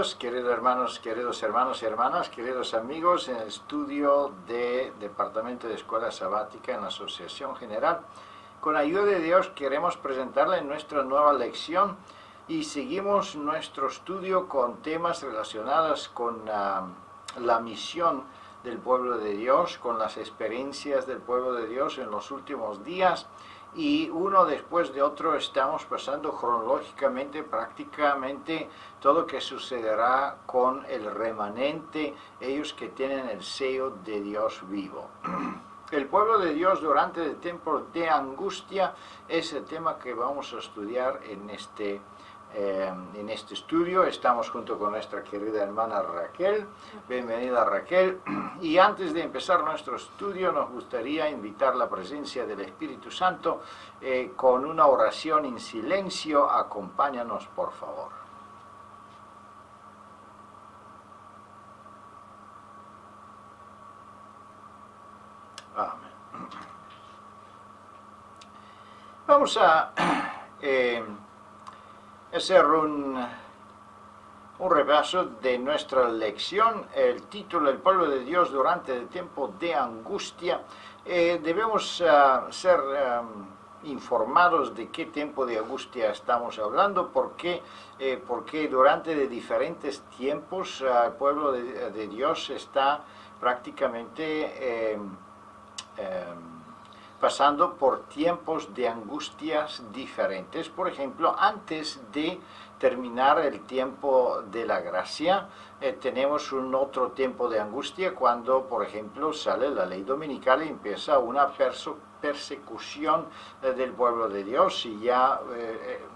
Dios, queridos hermanos y hermanas, queridos amigos en el estudio de Departamento de Escuela Sabática en la Asociación General. Con ayuda de Dios queremos presentarle nuestra nueva lección y seguimos nuestro estudio con temas relacionados con la misión del pueblo de Dios, con las experiencias del pueblo de Dios en los últimos días. Y uno después de otro estamos pasando cronológicamente prácticamente todo lo que sucederá con el remanente, ellos que tienen el sello de Dios vivo. El pueblo de Dios durante el tiempo de angustia es el tema que vamos a estudiar en este estudio. Estamos junto con nuestra querida hermana Raquel. Bienvenida, Raquel. Y antes de empezar nuestro estudio nos gustaría invitar la presencia del Espíritu Santo con una oración en silencio. Acompáñanos, por favor. Amén. Vamos a hacer un repaso de nuestra lección. El título, el pueblo de Dios durante el tiempo de angustia. Debemos ser informados de qué tiempo de angustia estamos hablando, porque durante de diferentes tiempos el pueblo de Dios está prácticamente pasando por tiempos de angustias diferentes. Por ejemplo, antes de terminar el tiempo de la gracia, tenemos un otro tiempo de angustia cuando, por ejemplo, sale la ley dominical y empieza una persecución del pueblo de Dios, y ya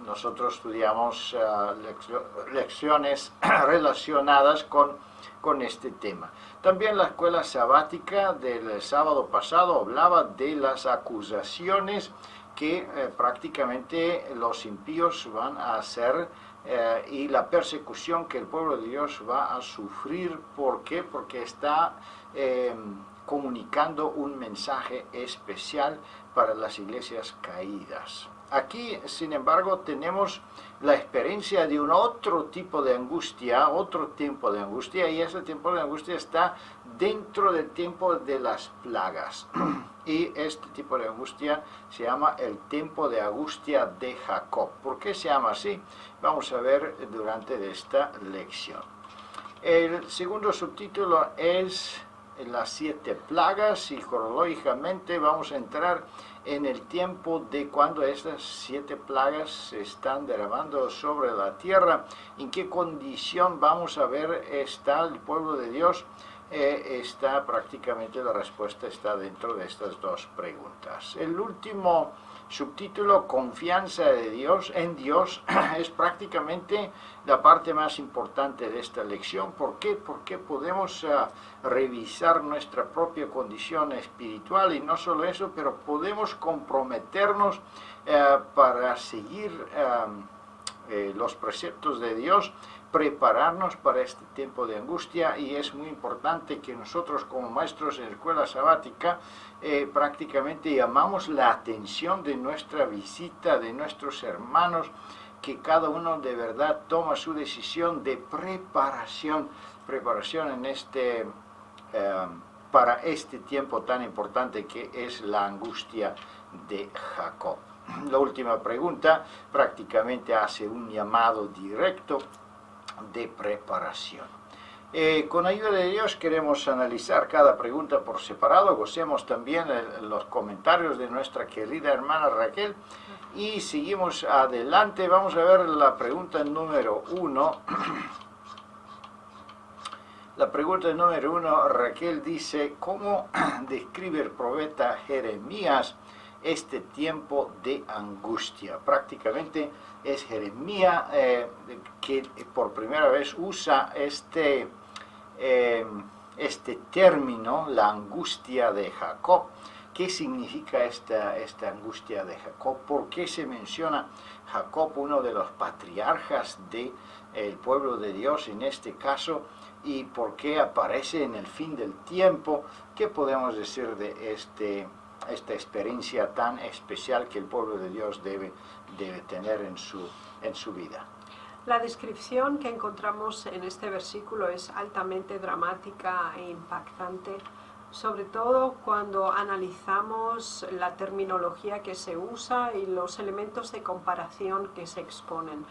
nosotros estudiamos lecciones relacionadas con este tema. También la escuela sabática del sábado pasado hablaba de las acusaciones que prácticamente los impíos van a hacer y la persecución que el pueblo de Dios va a sufrir. ¿Por qué? Porque está comunicando un mensaje especial para las iglesias caídas. Aquí, sin embargo, tenemos la experiencia de un otro tipo de angustia, otro tiempo de angustia, y ese tiempo de angustia está dentro del tiempo de las plagas. Y este tipo de angustia se llama el tiempo de angustia de Jacob. ¿Por qué se llama así? Vamos a ver durante esta lección. El segundo subtítulo es las 7 plagas, y cronológicamente vamos a entrar en el tiempo de cuando estas 7 plagas se están derramando sobre la tierra. ¿En qué condición vamos a ver está el pueblo de Dios? Está prácticamente la respuesta está dentro de estas dos preguntas. El último subtítulo, confianza de Dios en Dios, es prácticamente la parte más importante de esta lección. ¿Por qué? Porque podemos revisar nuestra propia condición espiritual, y no solo eso, pero podemos comprometernos para seguir los preceptos de Dios, prepararnos para este tiempo de angustia. Y es muy importante que nosotros, como maestros en la escuela sabática, prácticamente llamamos la atención de nuestra visita, de nuestros hermanos, que cada uno de verdad toma su decisión de preparación en para este tiempo tan importante que es la angustia de Jacob. La última pregunta prácticamente hace un llamado directo de preparación. Con ayuda de Dios queremos analizar cada pregunta por separado. Gocemos también los comentarios de nuestra querida hermana Raquel y seguimos adelante. Vamos a ver la pregunta número 1. La pregunta número 1, Raquel dice: ¿cómo describe el profeta Jeremías este tiempo de angustia? Prácticamente es Jeremías que por primera vez usa este término, la angustia de Jacob. ¿Qué significa esta angustia de Jacob? ¿Por qué se menciona Jacob, uno de los patriarcas del pueblo de Dios en este caso? ¿Y por qué aparece en el fin del tiempo? ¿Qué podemos decir de esta experiencia tan especial que el pueblo de Dios debe tener en su vida? La descripción que encontramos en este versículo es altamente dramática e impactante, sobre todo cuando analizamos la terminología que se usa y los elementos de comparación que se exponen.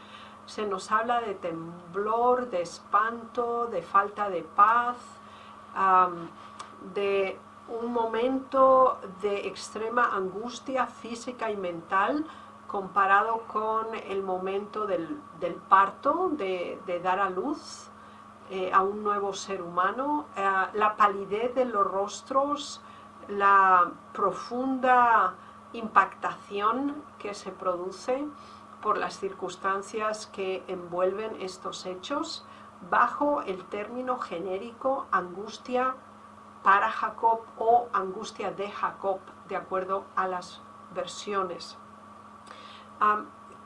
Se nos habla de temblor, de espanto, de falta de paz, de un momento de extrema angustia física y mental comparado con el momento del parto, de dar a luz a un nuevo ser humano, la palidez de los rostros, la profunda impactación que se produce por las circunstancias que envuelven estos hechos, bajo el término genérico angustia para Jacob o angustia de Jacob, de acuerdo a las versiones.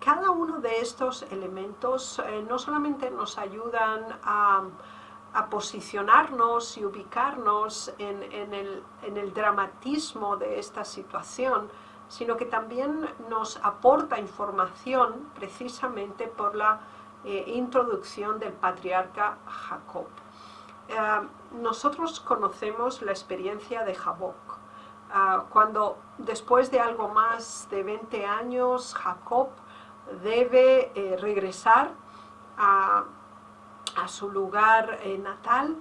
Cada uno de estos elementos no solamente nos ayudan a posicionarnos y ubicarnos en el dramatismo de esta situación, sino que también nos aporta información precisamente por la introducción del patriarca Jacob. Nosotros conocemos la experiencia de Jaboc, cuando después de algo más de 20 años Jacob debe regresar a su lugar natal,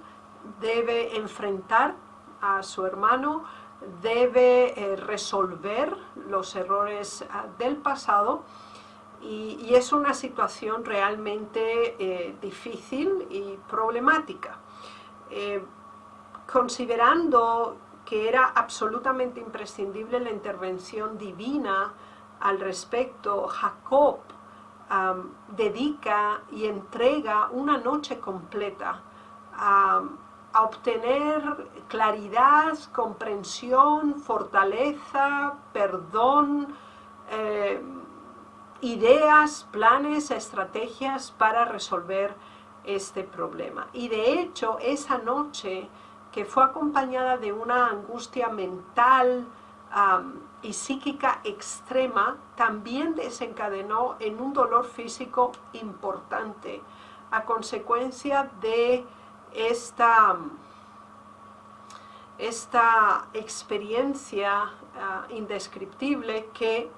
debe enfrentar a su hermano, debe resolver los errores del pasado, y es una situación realmente difícil y problemática. Considerando que era absolutamente imprescindible la intervención divina al respecto, Jacob dedica y entrega una noche completa a obtener claridad, comprensión, fortaleza, perdón, ideas, planes, estrategias para resolver este problema. Y de hecho, esa noche, que fue acompañada de una angustia mental y psíquica extrema, también desencadenó en un dolor físico importante a consecuencia de esta experiencia indescriptible que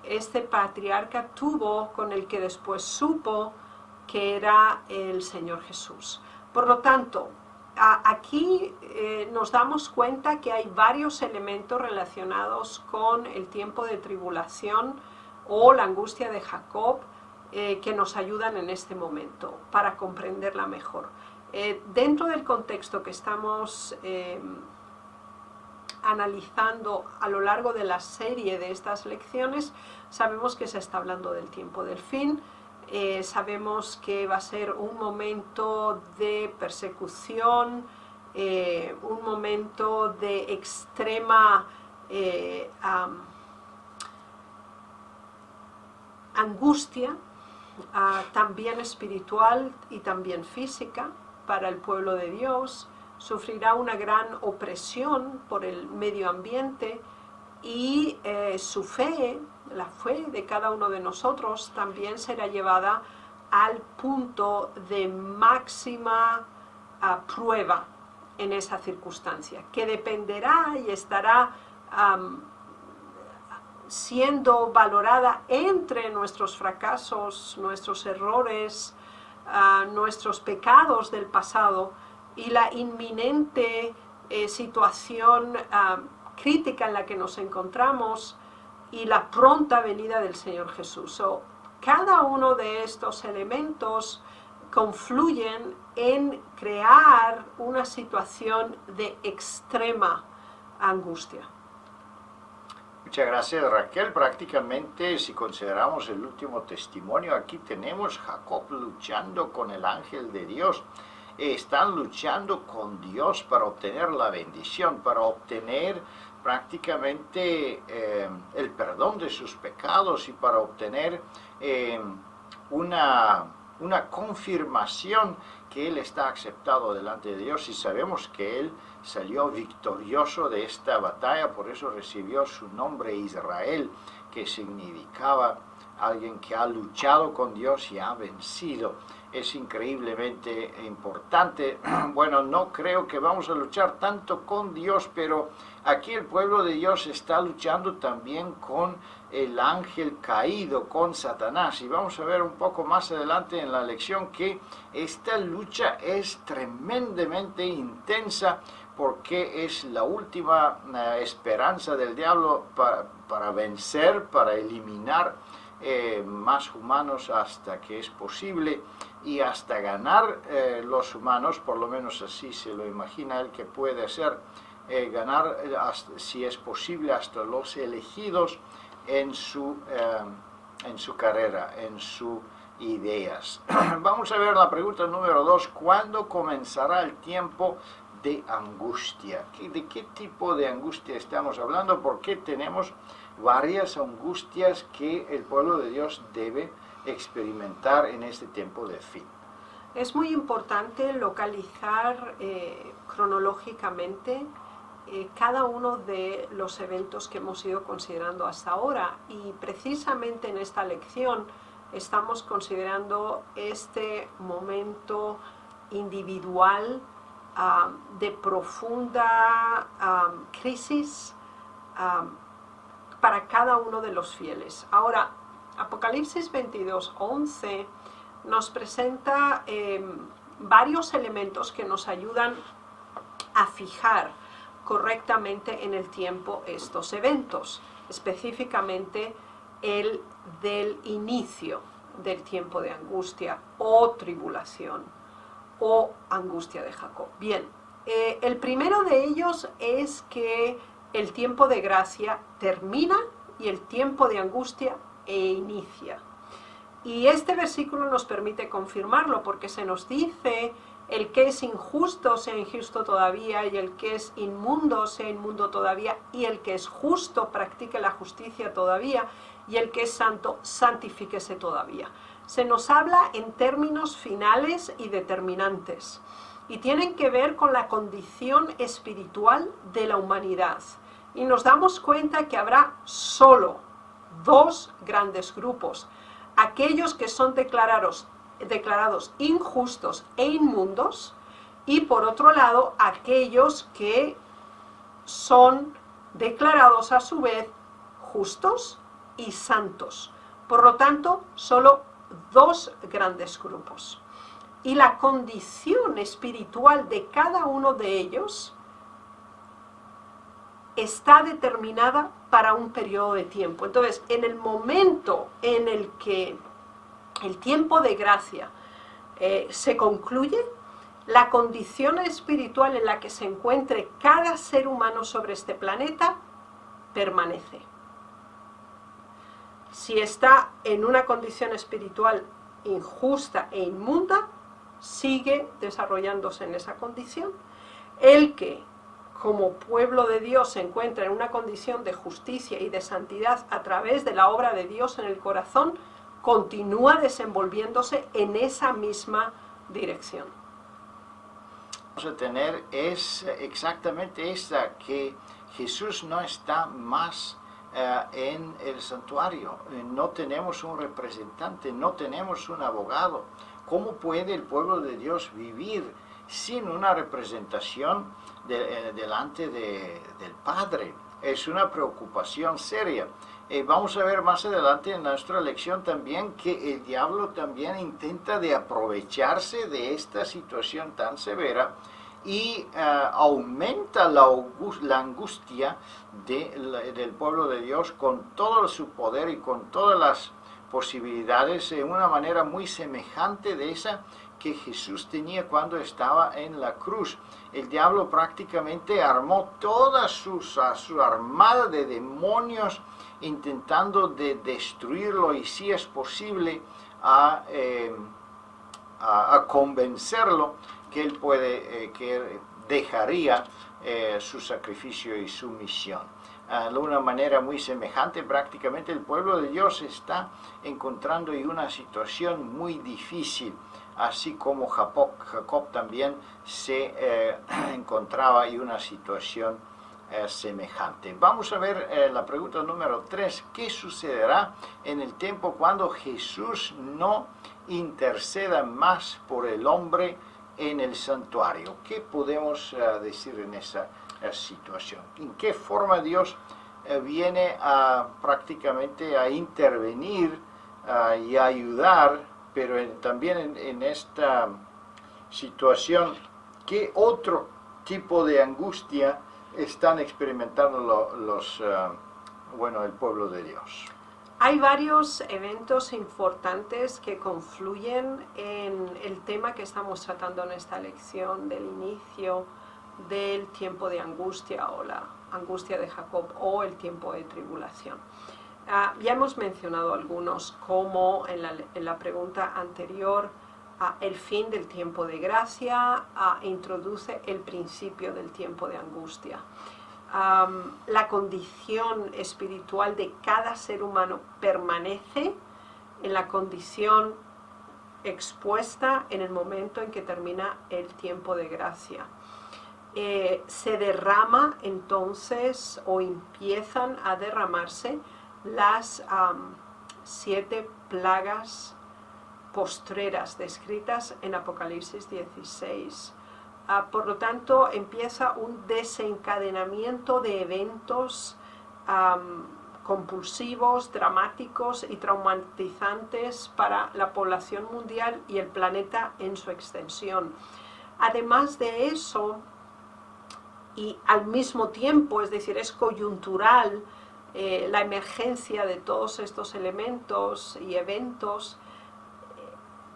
este patriarca tuvo, con el que después supo que era el Señor Jesús. Por lo tanto, aquí nos damos cuenta que hay varios elementos relacionados con el tiempo de tribulación o la angustia de Jacob que nos ayudan en este momento para comprenderla mejor. Dentro del contexto que estamos analizando a lo largo de la serie de estas lecciones, sabemos que se está hablando del tiempo del fin. Sabemos que va a ser un momento de persecución, un momento de extrema angustia, también espiritual y también física para el pueblo de Dios. Sufrirá una gran opresión por el medio ambiente y su fe, la fe de cada uno de nosotros, también será llevada al punto de máxima prueba en esa circunstancia, que dependerá y estará siendo valorada entre nuestros fracasos, nuestros errores, nuestros pecados del pasado y la inminente situación crítica en la que nos encontramos y la pronta venida del Señor Jesús. Cada uno de estos elementos confluyen en crear una situación de extrema angustia. Muchas gracias, Raquel. Prácticamente, si consideramos el último testimonio, aquí tenemos Jacob luchando con el ángel de Dios. Están luchando con Dios para obtener la bendición, para obtener prácticamente el perdón de sus pecados y para obtener una confirmación que él está aceptado delante de Dios, y sabemos que él salió victorioso de esta batalla, por eso recibió su nombre Israel, que significaba alguien que ha luchado con Dios y ha vencido. Es increíblemente importante. Bueno, no creo que vamos a luchar tanto con Dios, pero aquí el pueblo de Dios está luchando también con el ángel caído, con Satanás. Y vamos a ver un poco más adelante en la lección que esta lucha es tremendamente intensa, porque es la última esperanza del diablo para vencer, para eliminar más humanos hasta que es posible, y hasta ganar los humanos, por lo menos así se lo imagina él que puede hacer, ganar, si es posible, hasta los elegidos en su carrera, en sus ideas. Vamos a ver la pregunta número 2. ¿Cuándo comenzará el tiempo de angustia? ¿De qué tipo de angustia estamos hablando? Porque tenemos varias angustias que el pueblo de Dios debe experimentar en este tiempo de fin. Es muy importante localizar cronológicamente cada uno de los eventos que hemos ido considerando hasta ahora, y precisamente en esta lección estamos considerando este momento individual de profunda crisis para cada uno de los fieles. Ahora, Apocalipsis 22:11 nos presenta varios elementos que nos ayudan a fijar correctamente en el tiempo estos eventos, específicamente el del inicio del tiempo de angustia o tribulación o angustia de Jacob. Bien, el primero de ellos es que el tiempo de gracia termina y el tiempo de angustia inicia. Y este versículo nos permite confirmarlo, porque se nos dice: el que es injusto sea injusto todavía, y el que es inmundo sea inmundo todavía, y el que es justo practique la justicia todavía, y el que es santo santifíquese todavía. Se nos habla en términos finales y determinantes, y tienen que ver con la condición espiritual de la humanidad. Y nos damos cuenta que habrá solo dos grandes grupos: aquellos que son declarados injustos e inmundos, y por otro lado aquellos que son declarados a su vez justos y santos. Por lo tanto, solo dos grandes grupos. Y la condición espiritual de cada uno de ellos está determinada para un periodo de tiempo. Entonces, en el momento en el que el tiempo de gracia se concluye, la condición espiritual en la que se encuentre cada ser humano sobre este planeta permanece. Si está en una condición espiritual injusta e inmunda, sigue desarrollándose en esa condición. El que, como pueblo de Dios, se encuentra en una condición de justicia y de santidad a través de la obra de Dios en el corazón, continúa desenvolviéndose en esa misma dirección. Vamos a tener es exactamente esta, que Jesús no está más en el santuario. No tenemos un representante, no tenemos un abogado. ¿Cómo puede el pueblo de Dios vivir sin una representación delante del Padre? Es una preocupación seria. Vamos a ver más adelante en nuestra lección también que el diablo también intenta de aprovecharse de esta situación tan severa y aumenta la angustia del pueblo de Dios con todo su poder y con todas las posibilidades, de una manera muy semejante de esa que Jesús tenía cuando estaba en la cruz. El diablo prácticamente armó toda su armada de demonios intentando de destruirlo, y si es posible a convencerlo que él puede, que dejaría su sacrificio y su misión. De una manera muy semejante, prácticamente el pueblo de Dios está encontrando en una situación muy difícil, así como Jacob también se encontraba en una situación semejante. Vamos a ver la pregunta número 3. ¿Qué sucederá en el tiempo cuando Jesús no interceda más por el hombre en el santuario? ¿Qué podemos decir en esa situación? ¿En qué forma Dios viene prácticamente a intervenir y a ayudar, pero también en esta situación, qué otro tipo de angustia están experimentando el pueblo de Dios? Hay varios eventos importantes que confluyen en el tema que estamos tratando en esta lección del inicio del tiempo de angustia o la angustia de Jacob o el tiempo de tribulación. Ya hemos mencionado algunos, como en la pregunta anterior, el fin del tiempo de gracia introduce el principio del tiempo de angustia. La condición espiritual de cada ser humano permanece en la condición expuesta en el momento en que termina el tiempo de gracia. Se derrama entonces o empiezan a derramarse las 7 plagas postreras descritas en Apocalipsis 16. Por lo tanto, empieza un desencadenamiento de eventos compulsivos, dramáticos y traumatizantes para la población mundial y el planeta en su extensión. Además de eso, y al mismo tiempo, es decir, es coyuntural, la emergencia de todos estos elementos y eventos,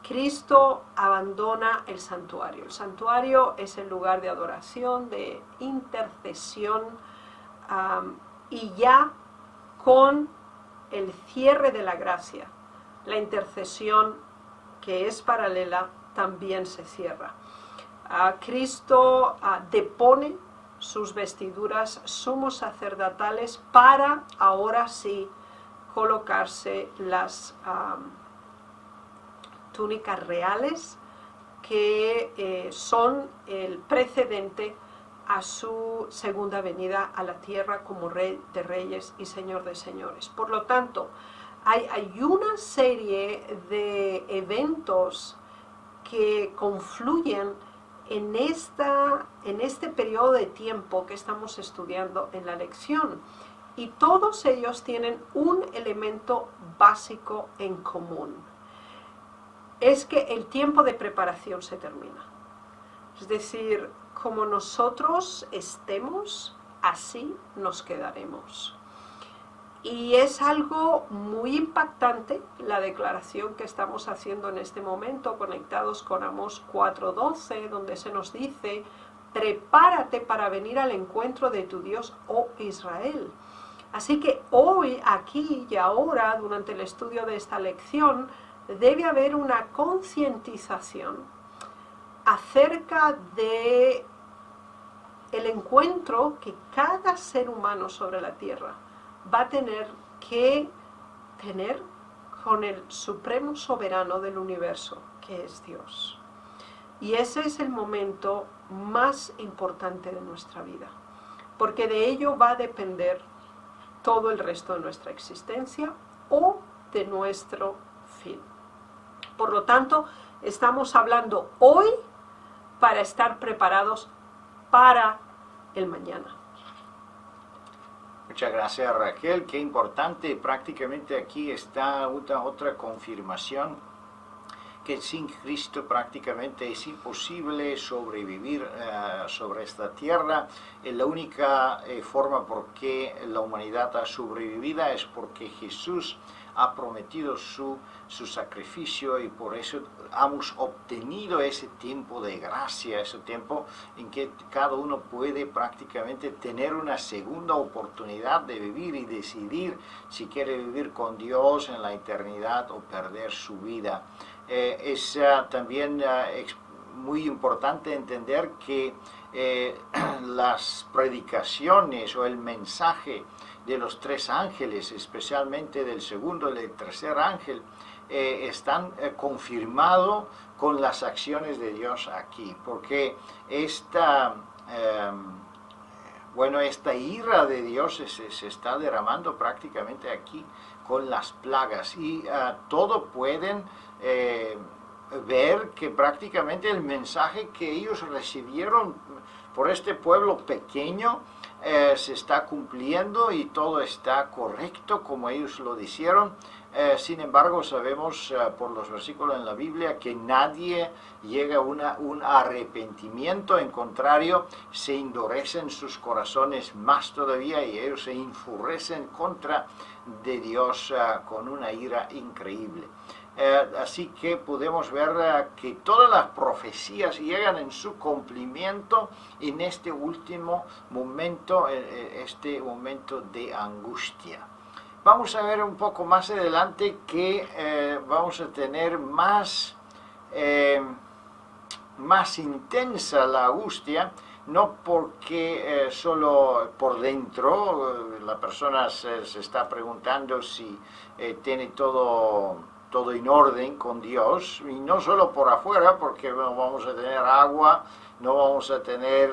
Cristo abandona el santuario. El santuario es el lugar de adoración, de intercesión, y ya con el cierre de la gracia, la intercesión, que es paralela, también se cierra. Cristo depone sus vestiduras sumos sacerdotales para ahora sí colocarse las túnicas reales que son el precedente a su segunda venida a la tierra como Rey de Reyes y Señor de Señores. Por lo tanto, hay una serie de eventos que confluyen en este periodo de tiempo que estamos estudiando en la lección, y todos ellos tienen un elemento básico en común. Es que el tiempo de preparación se termina. Es decir, como nosotros estemos, así nos quedaremos. Y es algo muy impactante la declaración que estamos haciendo en este momento, conectados con Amós 4:12, donde se nos dice: prepárate para venir al encuentro de tu Dios, oh Israel. Así que hoy, aquí y ahora, durante el estudio de esta lección, debe haber una concientización acerca de el encuentro que cada ser humano sobre la tierra va a tener que tener con el supremo soberano del universo, que es Dios. Y ese es el momento más importante de nuestra vida, porque de ello va a depender todo el resto de nuestra existencia o de nuestro fin. Por lo tanto, estamos hablando hoy para estar preparados para el mañana. Muchas gracias, Raquel. Qué importante. Prácticamente aquí está otra confirmación que sin Cristo prácticamente es imposible sobrevivir sobre esta tierra. La única forma por que la humanidad ha sobrevivido es porque Jesús ha prometido su sacrificio, y por eso hemos obtenido ese tiempo de gracia, ese tiempo en que cada uno puede prácticamente tener una segunda oportunidad de vivir y decidir si quiere vivir con Dios en la eternidad o perder su vida. Es también muy importante entender que las predicaciones o el mensaje de los 3 ángeles, especialmente del segundo y del tercer ángel, están confirmados con las acciones de Dios aquí, porque esta Bueno, esta ira de Dios se está derramando prácticamente aquí con las plagas y todo pueden ver que prácticamente el mensaje que ellos recibieron por este pueblo pequeño se está cumpliendo y todo está correcto como ellos lo dijeron. Sin embargo, sabemos por los versículos en la Biblia que nadie llega a un arrepentimiento, en contrario, se endurecen sus corazones más todavía y ellos se enfurecen contra de Dios con una ira increíble. Así que podemos ver que todas las profecías llegan en su cumplimiento en este último momento, este momento de angustia. Vamos a ver un poco más adelante que vamos a tener más intensa la angustia, no porque solo por dentro la persona se está preguntando si tiene todo en orden con Dios, y no solo por afuera, porque no vamos a tener agua, no vamos a tener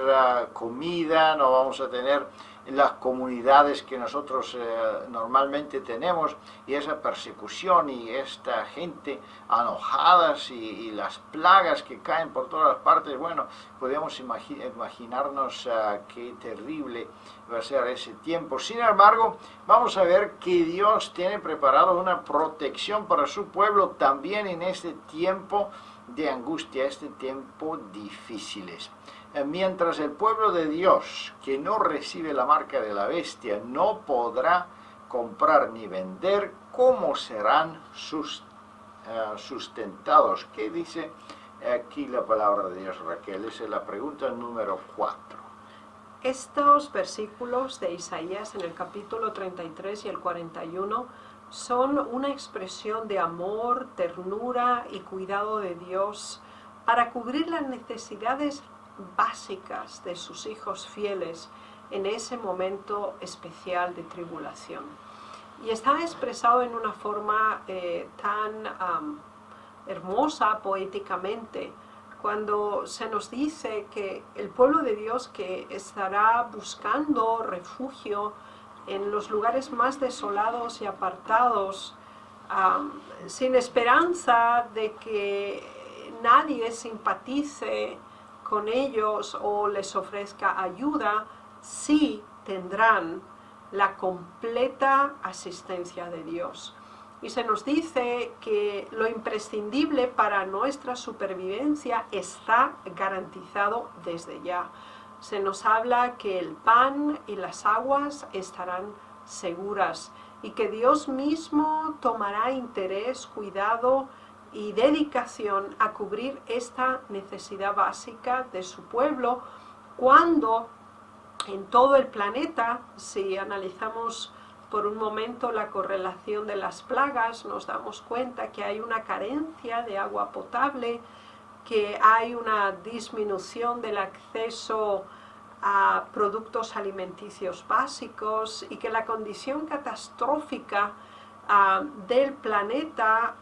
comida, no vamos a tener las comunidades que nosotros normalmente tenemos, y esa persecución y esta gente enojadas y las plagas que caen por todas las partes. Bueno, podemos imaginarnos qué terrible va a ser ese tiempo. Sin embargo, vamos a ver que Dios tiene preparado una protección para su pueblo también en este tiempo de angustia, este tiempo difíciles. Mientras el pueblo de Dios, que no recibe la marca de la bestia, no podrá comprar ni vender, ¿cómo serán sustentados? ¿Qué dice aquí la palabra de Dios, Raquel? Esa es la pregunta número 4. Estos versículos de Isaías en el capítulo 33 y el 41 son una expresión de amor, ternura y cuidado de Dios para cubrir las necesidades básicas de sus hijos fieles en ese momento especial de tribulación. Y está expresado en una forma tan hermosa poéticamente, cuando se nos dice que el pueblo de Dios que estará buscando refugio en los lugares más desolados y apartados, sin esperanza de que nadie simpatice con ellos o les ofrezca ayuda, sí tendrán la completa asistencia de Dios. Y se nos dice que lo imprescindible para nuestra supervivencia está garantizado desde ya. Se nos habla que el pan y las aguas estarán seguras y que Dios mismo tomará interés, cuidado y dedicación a cubrir esta necesidad básica de su pueblo, cuando en todo el planeta, si analizamos por un momento la correlación de las plagas, nos damos cuenta que hay una carencia de agua potable, que hay una disminución del acceso a productos alimenticios básicos y que la condición catastrófica del planeta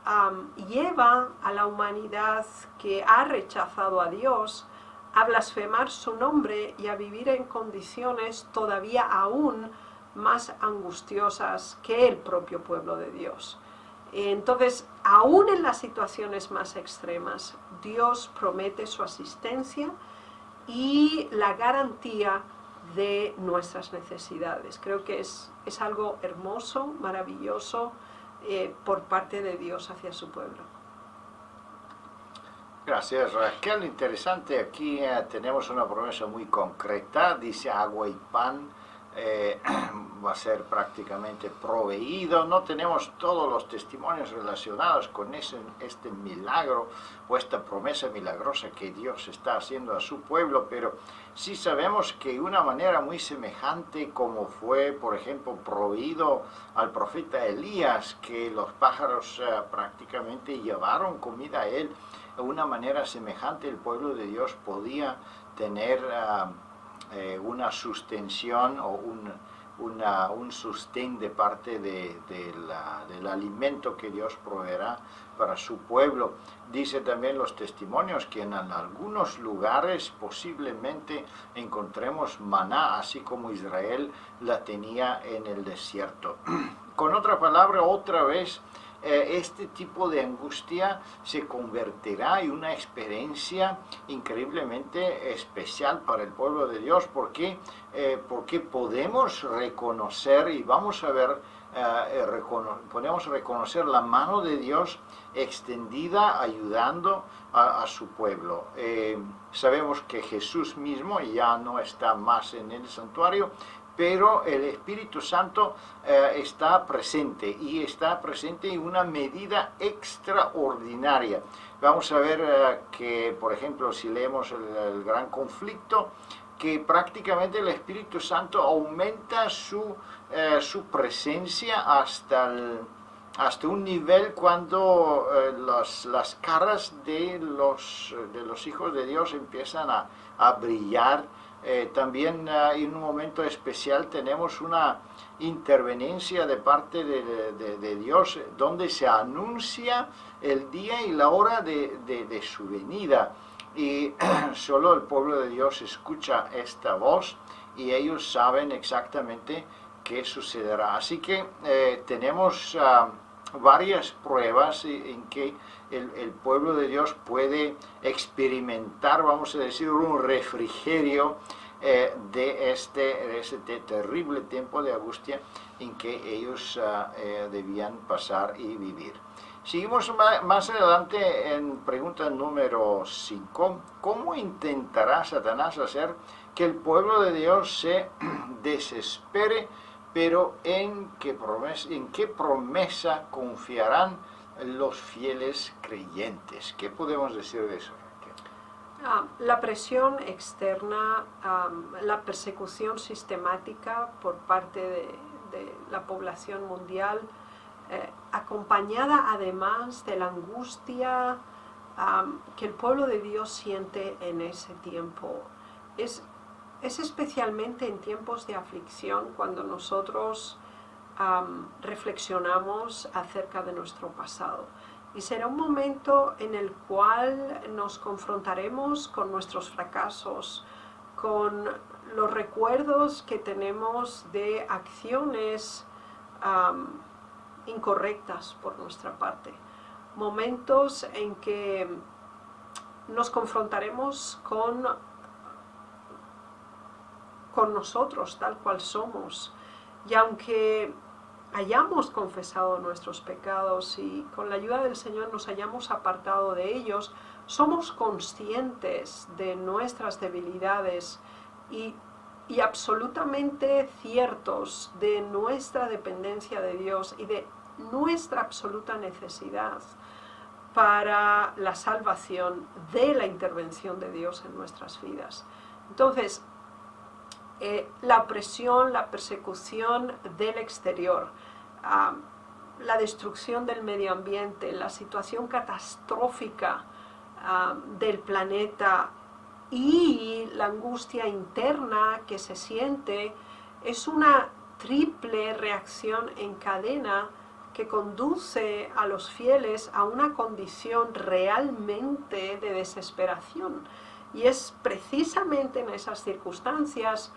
lleva a la humanidad que ha rechazado a Dios a blasfemar su nombre y a vivir en condiciones todavía aún más angustiosas que el propio pueblo de Dios. Entonces, aún en las situaciones más extremas, Dios promete su asistencia y la garantía de nuestras necesidades. Creo que es algo hermoso, maravilloso por parte de Dios hacia su pueblo. Gracias, Raquel. Interesante, aquí tenemos una promesa muy concreta, dice agua y pan. Va a ser prácticamente proveído. No tenemos todos los testimonios relacionados con este milagro o esta promesa milagrosa que Dios está haciendo a su pueblo, pero sí sabemos que de una manera muy semejante como fue, por ejemplo, proveído al profeta Elías, que los pájaros prácticamente llevaron comida a él, de una manera semejante el pueblo de Dios podía tener una sustención o un un sostén de parte del alimento que Dios proveerá para su pueblo. Dice también los testimonios que en algunos lugares posiblemente encontremos maná, así como Israel la tenía en el desierto. Con otra palabra, otra vez, este tipo de angustia se convertirá en una experiencia increíblemente especial para el pueblo de Dios, porque podemos reconocer, y vamos a ver, podemos reconocer la mano de Dios extendida ayudando a su pueblo. Sabemos que Jesús mismo ya no está más en el santuario, pero el Espíritu Santo está presente, y está presente en una medida extraordinaria. Vamos a ver que, por ejemplo, si leemos el gran conflicto, que prácticamente el Espíritu Santo aumenta su presencia hasta un nivel cuando las caras de los hijos de Dios empiezan a brillar. También en un momento especial tenemos una interveniencia de parte de Dios, donde se anuncia el día y la hora de su venida, y solo el pueblo de Dios escucha esta voz, y ellos saben exactamente qué sucederá. Así que tenemos varias pruebas en que el pueblo de Dios puede experimentar, vamos a decir, un refrigerio de este terrible tiempo de angustia en que ellos debían pasar y vivir. Seguimos más adelante en pregunta número 5. ¿Cómo intentará Satanás hacer que el pueblo de Dios se desespere? Pero ¿en qué promesa confiarán los fieles creyentes? ¿Qué podemos decir de eso? La presión externa, la persecución sistemática por parte de la población mundial, acompañada además de la angustia que el pueblo de Dios siente en ese tiempo. Es especialmente en tiempos de aflicción cuando nosotros reflexionamos acerca de nuestro pasado. Y será un momento en el cual nos confrontaremos con nuestros fracasos, con los recuerdos que tenemos de acciones incorrectas por nuestra parte. Momentos en que nos confrontaremos con nosotros tal cual somos. Y aunque hayamos confesado nuestros pecados y con la ayuda del Señor nos hayamos apartado de ellos, somos conscientes de nuestras debilidades y absolutamente ciertos de nuestra dependencia de Dios y de nuestra absoluta necesidad para la salvación de la intervención de Dios en nuestras vidas. Entonces, la opresión, la persecución del exterior, la destrucción del medio ambiente, la situación catastrófica del planeta y la angustia interna que se siente, es una triple reacción en cadena que conduce a los fieles a una condición realmente de desesperación. Y es precisamente en esas circunstancias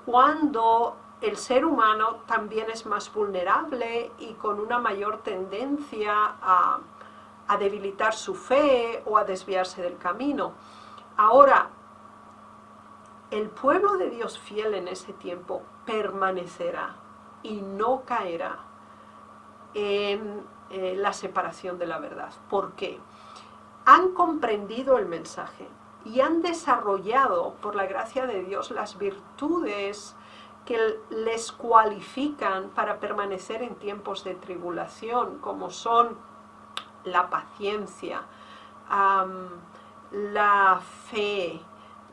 cuando el ser humano también es más vulnerable y con una mayor tendencia a debilitar su fe o a desviarse del camino. Ahora, el pueblo de Dios fiel en ese tiempo permanecerá y no caerá en la separación de la verdad. ¿Por qué? Han comprendido el mensaje y han desarrollado, por la gracia de Dios, las virtudes que les cualifican para permanecer en tiempos de tribulación, como son la paciencia, la fe,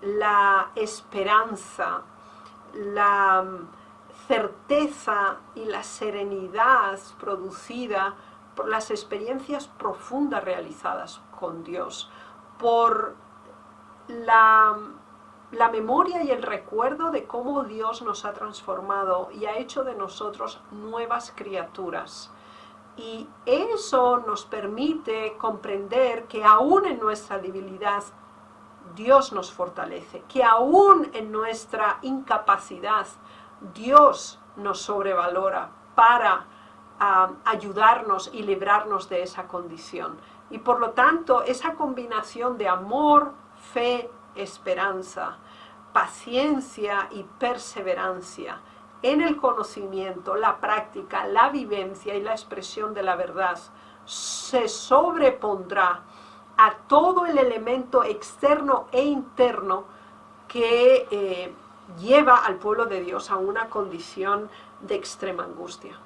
la esperanza, la certeza y la serenidad producida por las experiencias profundas realizadas con Dios, por la la memoria y el recuerdo de cómo Dios nos ha transformado y ha hecho de nosotros nuevas criaturas. Y eso nos permite comprender que aún en nuestra debilidad Dios nos fortalece, que aún en nuestra incapacidad Dios nos sobrevalora para ayudarnos y librarnos de esa condición. Y por lo tanto, esa combinación de amor, fe, esperanza, paciencia y perseverancia en el conocimiento, la práctica, la vivencia y la expresión de la verdad se sobrepondrá a todo el elemento externo e interno que lleva al pueblo de Dios a una condición de extrema angustia.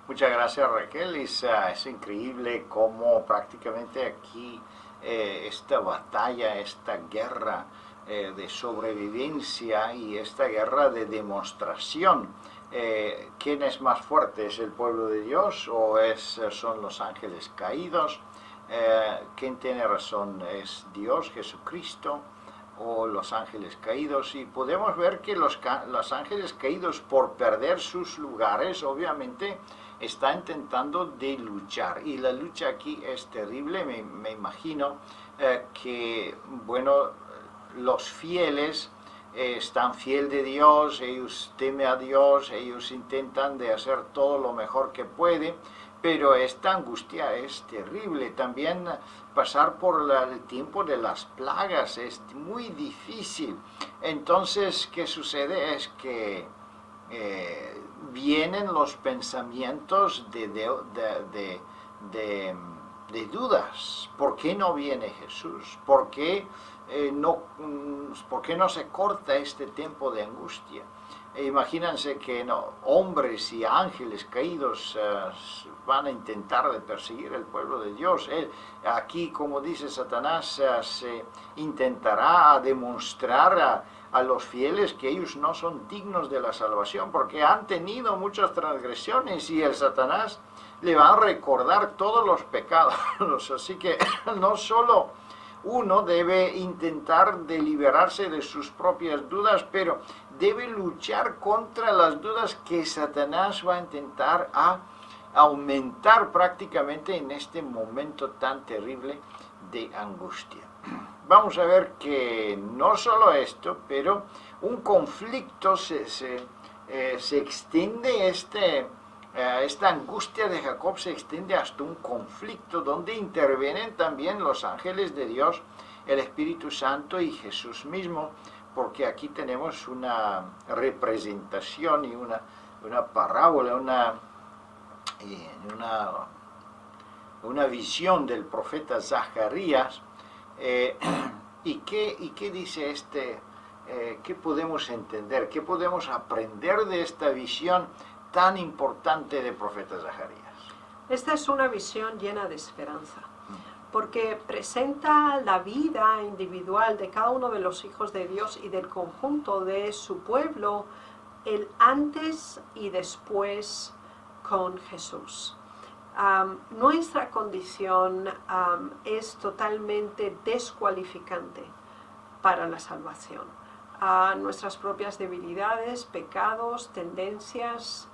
Muchas gracias, Raquel. Es increíble cómo prácticamente aquí esta batalla, esta guerra de sobrevivencia y esta guerra de demostración, ¿quién es más fuerte? ¿Es el pueblo de Dios o son los ángeles caídos? ¿Quién tiene razón? ¿Es Dios, Jesucristo o los ángeles caídos? Y podemos ver que los ángeles caídos, por perder sus lugares, obviamente está intentando de luchar, y la lucha aquí es terrible. Me imagino que, bueno, los fieles están fieles de Dios, ellos temen a Dios, ellos intentan de hacer todo lo mejor que pueden, pero esta angustia es terrible. También pasar por el tiempo de las plagas es muy difícil. Entonces, ¿qué sucede? Es que vienen los pensamientos de dudas. ¿Por qué no viene Jesús? ¿Por qué no se corta este tiempo de angustia? Imagínense que hombres y ángeles caídos van a intentar de perseguir el pueblo de Dios. Aquí, como dice Satanás, se intentará demostrar a los fieles que ellos no son dignos de la salvación, porque han tenido muchas transgresiones, y el Satanás le va a recordar todos los pecados. Así que no solo uno debe intentar de liberarse de sus propias dudas, pero debe luchar contra las dudas que Satanás va a intentar aumentar prácticamente en este momento tan terrible de angustia. Vamos a ver que no solo esto, pero un conflicto se extiende, esta angustia de Jacob se extiende hasta un conflicto donde intervienen también los ángeles de Dios, el Espíritu Santo y Jesús mismo, porque aquí tenemos una representación y una parábola, una visión del profeta Zacarías. ¿Y qué dice qué podemos entender, qué podemos aprender de esta visión tan importante del profeta Zacarías? Esta es una visión llena de esperanza, porque presenta la vida individual de cada uno de los hijos de Dios y del conjunto de su pueblo, el antes y después con Jesús. Nuestra condición es totalmente descualificante para la salvación. Nuestras propias debilidades, pecados, tendencias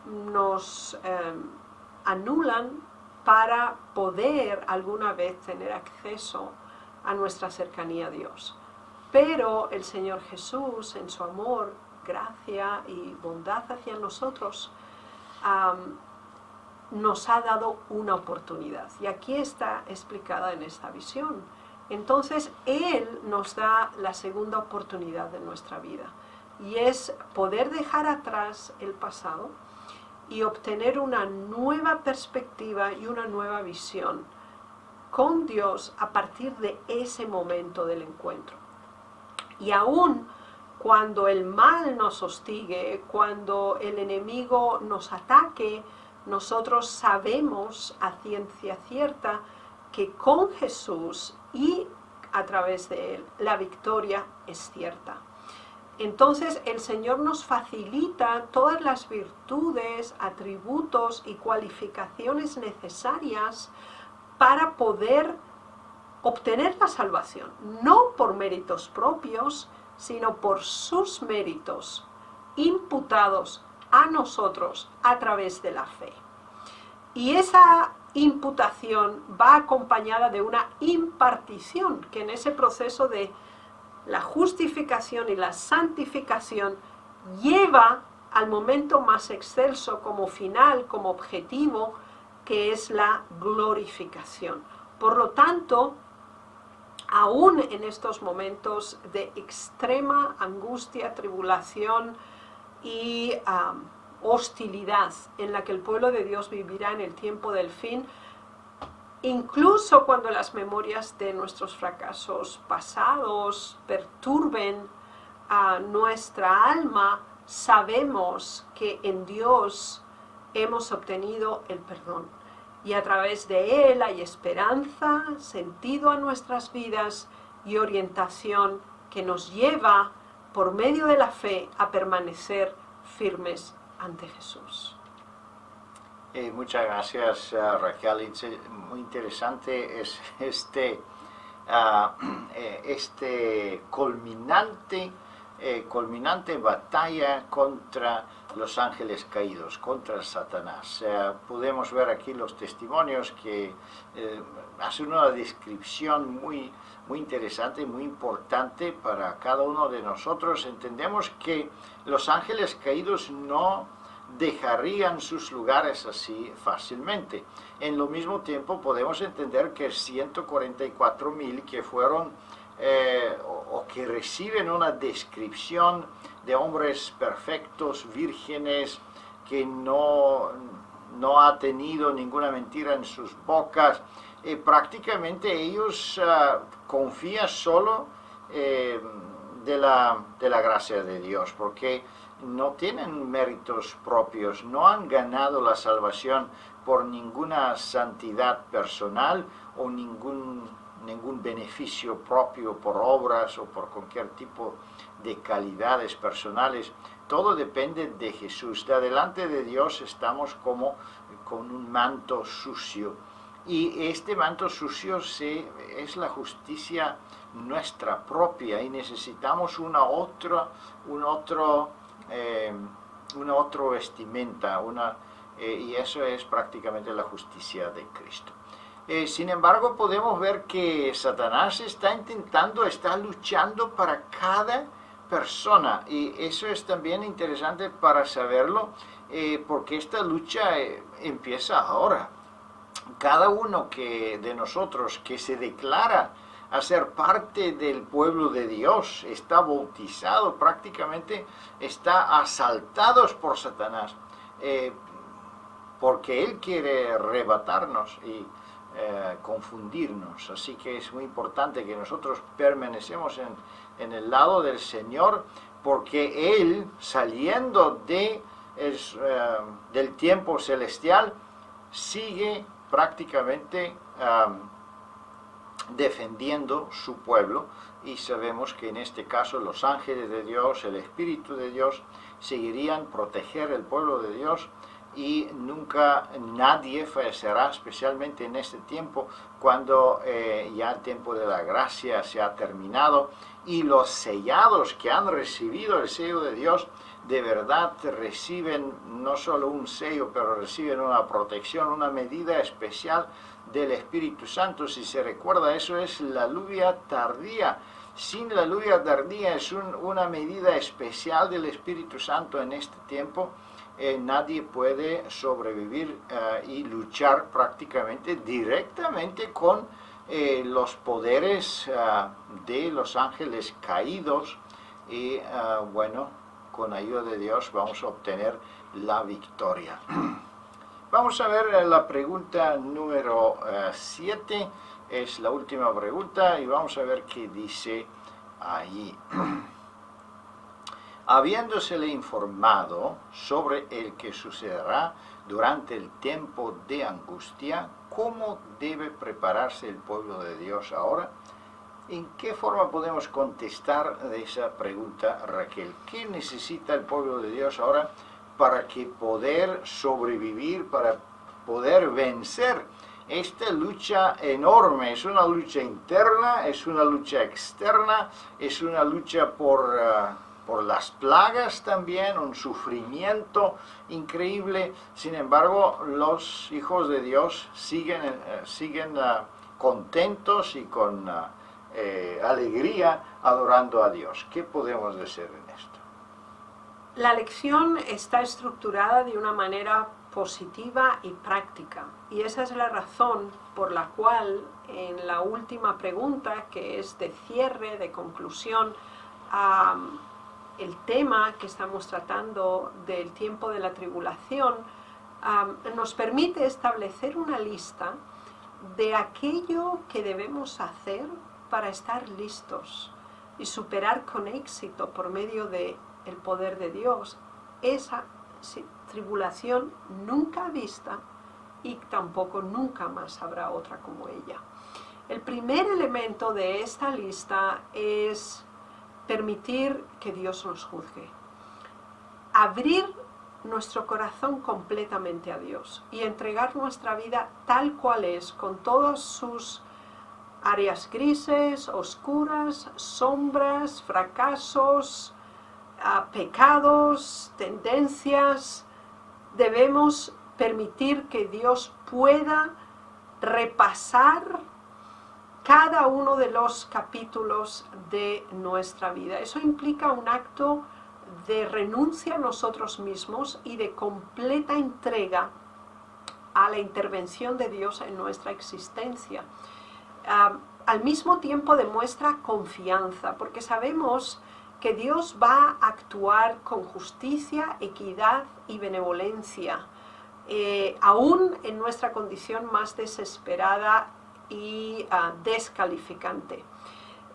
nos anulan para poder alguna vez tener acceso a nuestra cercanía a Dios. Pero el Señor Jesús, en su amor, gracia y bondad hacia nosotros, nos ha dado una oportunidad, y aquí está explicada en esta visión. Entonces Él nos da la segunda oportunidad de nuestra vida, y es poder dejar atrás el pasado y obtener una nueva perspectiva y una nueva visión con Dios a partir de ese momento del encuentro. Y aún cuando el mal nos hostigue, cuando el enemigo nos ataque, nosotros sabemos a ciencia cierta que con Jesús y a través de Él la victoria es cierta. Entonces el Señor nos facilita todas las virtudes, atributos y cualificaciones necesarias para poder obtener la salvación, no por méritos propios, sino por sus méritos imputados a nosotros a través de la fe. Y esa imputación va acompañada de una impartición, que en ese proceso de la justificación y la santificación lleva al momento más excelso como final, como objetivo, que es la glorificación. Por lo tanto, aún en estos momentos de extrema angustia, tribulación y hostilidad en la que el pueblo de Dios vivirá en el tiempo del fin, incluso cuando las memorias de nuestros fracasos pasados perturben a nuestra alma, sabemos que en Dios hemos obtenido el perdón. Y a través de Él hay esperanza, sentido a nuestras vidas y orientación que nos lleva, por medio de la fe, a permanecer firmes ante Jesús. Muchas gracias, Raquel. Muy interesante es este culminante batalla contra los ángeles caídos, contra Satanás. Podemos ver aquí los testimonios que hacen una descripción muy interesante, muy importante para cada uno de nosotros. Entendemos que los ángeles caídos no dejarían sus lugares así fácilmente. En lo mismo tiempo podemos entender que 144,000 que fueron o que reciben una descripción de hombres perfectos, vírgenes, que no ha tenido ninguna mentira en sus bocas, prácticamente ellos confían solo de la gracia de Dios, porque no tienen méritos propios, no han ganado la salvación por ninguna santidad personal o ningún beneficio propio por obras o por cualquier tipo de calidades personales. Todo depende de Jesús. Delante de Dios estamos como con un manto sucio, y este manto sucio es la justicia nuestra propia, y necesitamos una otra vestimenta, y eso es prácticamente la justicia de Cristo. Sin embargo, podemos ver que Satanás está luchando para cada persona, y eso es también interesante para saberlo, porque esta lucha empieza ahora. Cada uno de nosotros que se declara a ser parte del pueblo de Dios, está bautizado, prácticamente está asaltado por Satanás, porque él quiere arrebatarnos y confundirnos. Así que es muy importante que nosotros permanecemos en el lado del Señor, porque Él, saliendo del tiempo celestial, sigue prácticamente defendiendo su pueblo, y sabemos que en este caso los ángeles de Dios, el Espíritu de Dios, seguirían proteger el pueblo de Dios, y nunca nadie fallecerá, especialmente en este tiempo, cuando ya el tiempo de la gracia se ha terminado, y los sellados que han recibido el sello de Dios, de verdad reciben no solo un sello, pero reciben una protección, una medida especial del Espíritu Santo. Si se recuerda, eso es la lluvia tardía. Sin la lluvia tardía es una medida especial del Espíritu Santo en este tiempo. Nadie puede sobrevivir y luchar prácticamente directamente con los poderes de los ángeles caídos, y con ayuda de Dios vamos a obtener la victoria. Vamos a ver la pregunta número 7, es la última pregunta, y vamos a ver qué dice ahí. Habiéndosele informado sobre el que sucederá durante el tiempo de angustia, ¿cómo debe prepararse el pueblo de Dios ahora? ¿En qué forma podemos contestar de esa pregunta, Raquel? ¿Qué necesita el pueblo de Dios ahora para poder sobrevivir, para poder vencer esta lucha enorme, es una lucha interna, es una lucha externa, es una lucha por las plagas también, un sufrimiento increíble. Sin embargo, los hijos de Dios siguen contentos y con alegría adorando a Dios. ¿Qué podemos decir en esto? La lección está estructurada de una manera positiva y práctica, y esa es la razón por la cual en la última pregunta, que es de cierre, de conclusión, el tema que estamos tratando del tiempo de la tribulación nos permite establecer una lista de aquello que debemos hacer para estar listos y superar con éxito por medio del poder de Dios esa tribulación nunca vista, y tampoco nunca más habrá otra como ella. El primer elemento de esta lista es permitir que Dios nos juzgue. Abrir nuestro corazón completamente a Dios y entregar nuestra vida tal cual es, con todas sus áreas grises, oscuras, sombras, fracasos, pecados, tendencias. Debemos permitir que Dios pueda repasar cada uno de los capítulos de nuestra vida. Eso implica un acto de renuncia a nosotros mismos y de completa entrega a la intervención de Dios en nuestra existencia. Al mismo tiempo demuestra confianza, porque sabemos que Dios va a actuar con justicia, equidad y benevolencia, aún en nuestra condición más desesperada y descalificante.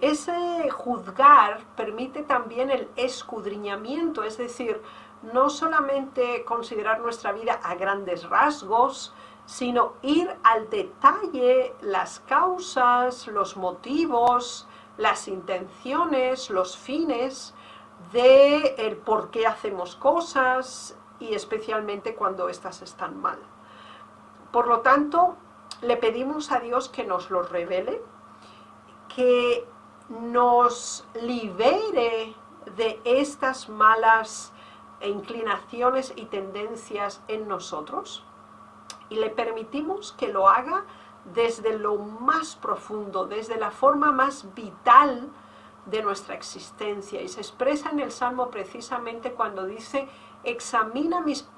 Ese juzgar permite también el escudriñamiento, es decir, no solamente considerar nuestra vida a grandes rasgos, sino ir al detalle las causas, los motivos, las intenciones, los fines de el por qué hacemos cosas, y especialmente cuando éstas están mal. Por lo tanto, le pedimos a Dios que nos lo revele, que nos libere de estas malas inclinaciones y tendencias en nosotros, y le permitimos que lo haga desde lo más profundo, desde la forma más vital de nuestra existencia. Y se expresa en el Salmo precisamente cuando dice: examina mis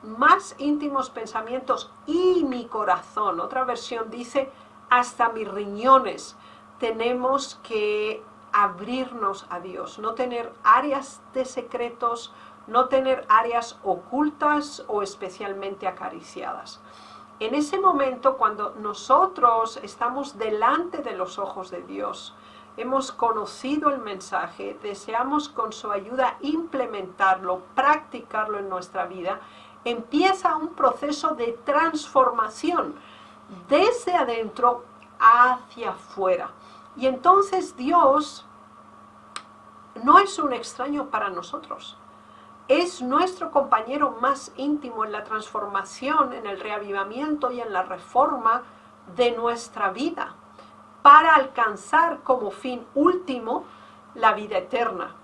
más íntimos pensamientos y mi corazón. Otra versión dice: hasta mis riñones. Tenemos que abrirnos a Dios, no tener áreas de secretos, no tener áreas ocultas o especialmente acariciadas. En ese momento, cuando nosotros estamos delante de los ojos de Dios, hemos conocido el mensaje, deseamos con su ayuda implementarlo, practicarlo en nuestra vida, empieza un proceso de transformación desde adentro hacia afuera. Y entonces Dios no es un extraño para nosotros. Es nuestro compañero más íntimo en la transformación, en el reavivamiento y en la reforma de nuestra vida, para alcanzar como fin último la vida eterna.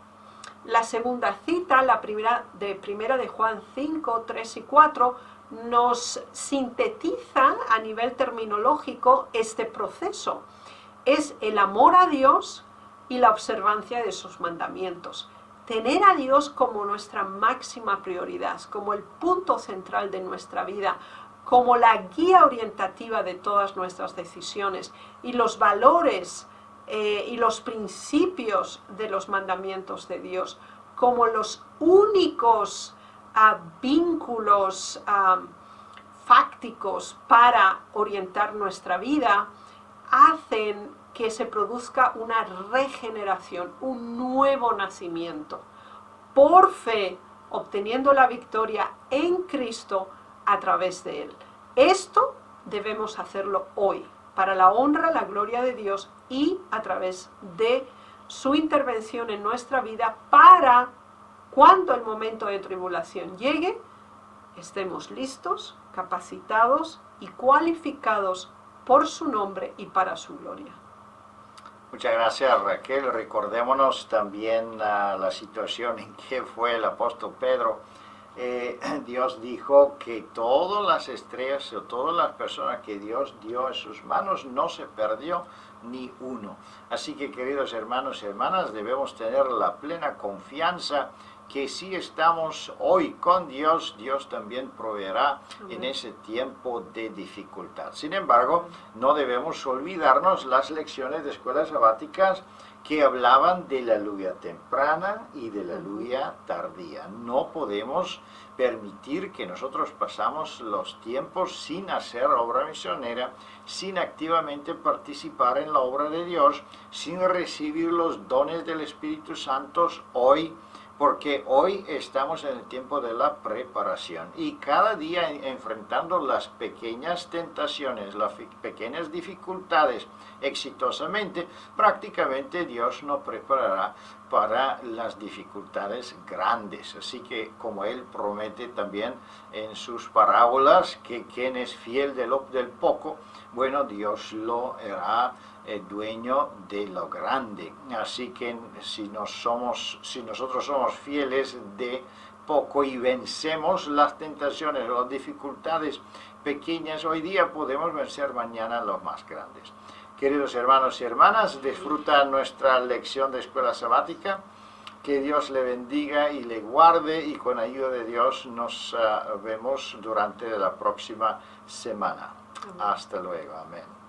La segunda cita, la primera de Juan 5, 3 y 4, nos sintetiza a nivel terminológico este proceso. Es el amor a Dios y la observancia de sus mandamientos. Tener a Dios como nuestra máxima prioridad, como el punto central de nuestra vida, como la guía orientativa de todas nuestras decisiones, y los valores y los principios de los mandamientos de Dios como los únicos vínculos fácticos para orientar nuestra vida, hacen que se produzca una regeneración, un nuevo nacimiento, por fe, obteniendo la victoria en Cristo a través de Él. Esto debemos hacerlo hoy, para la honra, la gloria de Dios, y a través de su intervención en nuestra vida, para cuando el momento de tribulación llegue, estemos listos, capacitados y cualificados por su nombre y para su gloria. Muchas gracias, Raquel. Recordémonos también la situación en que fue el apóstol Pedro. Dios dijo que todas las estrellas o todas las personas que Dios dio en sus manos no se perdió ni uno. Así que, queridos hermanos y hermanas, debemos tener la plena confianza que si estamos hoy con Dios, Dios también proveerá en ese tiempo de dificultad. Sin embargo, no debemos olvidarnos las lecciones de escuelas sabáticas que hablaban de la lluvia temprana y de la lluvia tardía. No podemos permitir que nosotros pasamos los tiempos sin hacer obra misionera, sin activamente participar en la obra de Dios, sin recibir los dones del Espíritu Santo hoy, porque hoy estamos en el tiempo de la preparación y cada día enfrentando las pequeñas tentaciones, las pequeñas dificultades exitosamente, prácticamente Dios nos preparará para las dificultades grandes. Así que como Él promete también en sus parábolas que quien es fiel del poco, bueno, Dios lo hará dueño de lo grande. Así que si nosotros somos fieles de poco y vencemos las tentaciones o las dificultades pequeñas hoy día, podemos vencer mañana los más grandes. Queridos hermanos y hermanas, disfrutan nuestra lección de escuela sabática. Que Dios le bendiga y le guarde, y con ayuda de Dios nos vemos durante la próxima semana. Hasta luego. Amén.